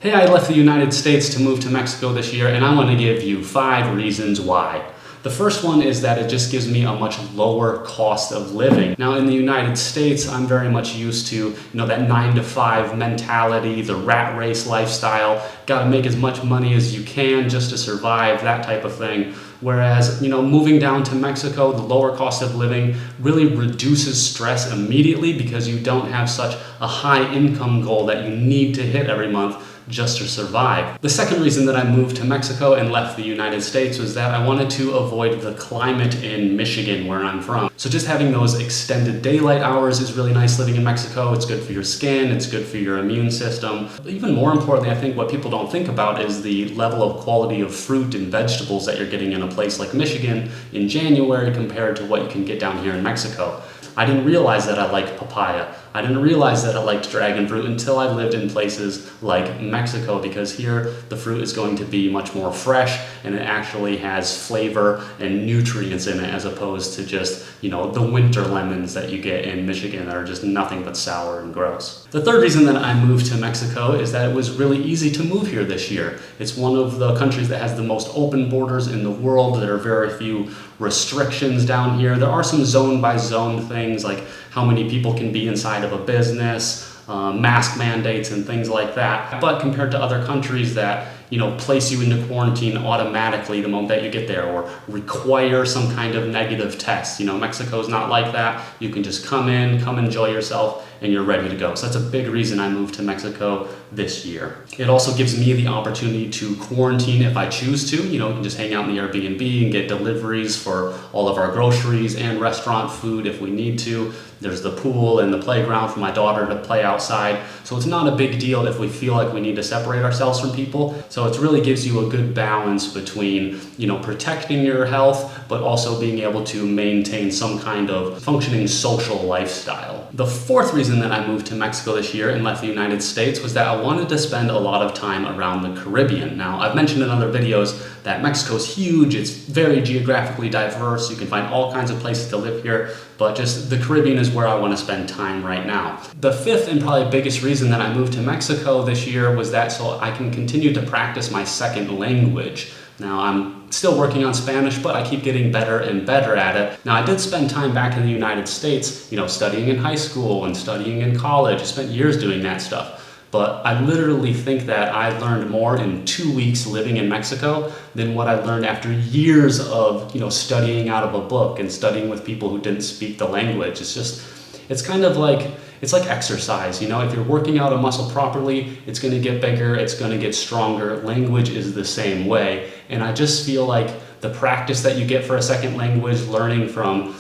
Hey, I left the United States to move to Mexico this year, and I want to give you 5 reasons why. The first one is that it just gives me a much lower cost of living. Now in the United States, I'm very much used to, that 9-to-5 mentality, the rat race lifestyle, gotta make as much money as you can just to survive, that type of thing. Whereas, moving down to Mexico, the lower cost of living really reduces stress immediately because you don't have such a high income goal that you need to hit every month just to survive. The second reason that I moved to Mexico and left the United States was that I wanted to avoid the climate in Michigan, where I'm from. So just having those extended daylight hours is really nice living in Mexico. It's good for your skin, it's good for your immune system. But even more importantly, I think what people don't think about is the level of quality of fruit and vegetables that you're getting in a place like Michigan in January compared to what you can get down here in Mexico. I didn't realize that I liked papaya. I didn't realize that I liked dragon fruit until I lived in places like Mexico, because here the fruit is going to be much more fresh and it actually has flavor and nutrients in it, as opposed to just, the winter lemons that you get in Michigan that are just nothing but sour and gross. The third reason that I moved to Mexico is that it was really easy to move here this year. It's one of the countries that has the most open borders in the world. There are very few restrictions down here. There are some zone by zone things, like how many people can be inside of a business, mask mandates and things like that. But compared to other countries that place you into quarantine automatically the moment that you get there, or require some kind of negative test. Mexico's not like that. You can just come enjoy yourself, and you're ready to go. So that's a big reason I moved to Mexico this year. It also gives me the opportunity to quarantine if I choose to. You can just hang out in the Airbnb and get deliveries for all of our groceries and restaurant food if we need to. There's the pool and the playground for my daughter to play outside. So it's not a big deal if we feel like we need to separate ourselves from people. So it really gives you a good balance between, protecting your health, but also being able to maintain some kind of functioning social lifestyle. The fourth reason that I moved to Mexico this year and left the United States was that I wanted to spend a lot of time around the Caribbean. Now, I've mentioned in other videos that Mexico's huge, it's very geographically diverse, you can find all kinds of places to live here, but just the Caribbean is where I want to spend time right now. The fifth and probably biggest reason that I moved to Mexico this year was that so I can continue to practice my second language. Now, I'm still working on Spanish, but I keep getting better and better at it. Now, I did spend time back in the United States, studying in high school and studying in college. I spent years doing that stuff. But I literally think that I learned more in 2 weeks living in Mexico than what I learned after years of, studying out of a book and studying with people who didn't speak the language. It's kind of like, it's like exercise, if you're working out a muscle properly, it's gonna get bigger, it's gonna get stronger. Language is the same way. And I just feel like the practice that you get for a second language, learning from,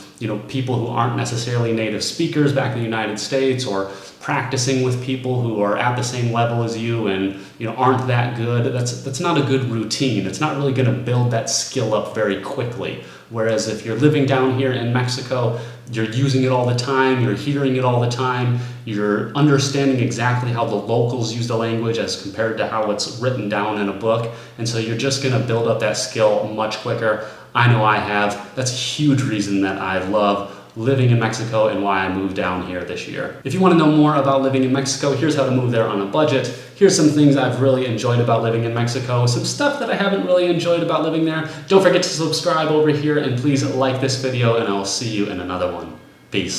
people who aren't necessarily native speakers back in the United States, or practicing with people who are at the same level as you and aren't that good, that's not a good routine. It's not really gonna build that skill up very quickly. Whereas if you're living down here in Mexico, you're using it all the time, you're hearing it all the time, you're understanding exactly how the locals use the language as compared to how it's written down in a book. And so you're just gonna build up that skill much quicker. I know I have. That's a huge reason that I love living in Mexico and why I moved down here this year. If you want to know more about living in Mexico, here's how to move there on a budget. Here's some things I've really enjoyed about living in Mexico, some stuff that I haven't really enjoyed about living there. Don't forget to subscribe over here, and please like this video, and I'll see you in another one. Peace.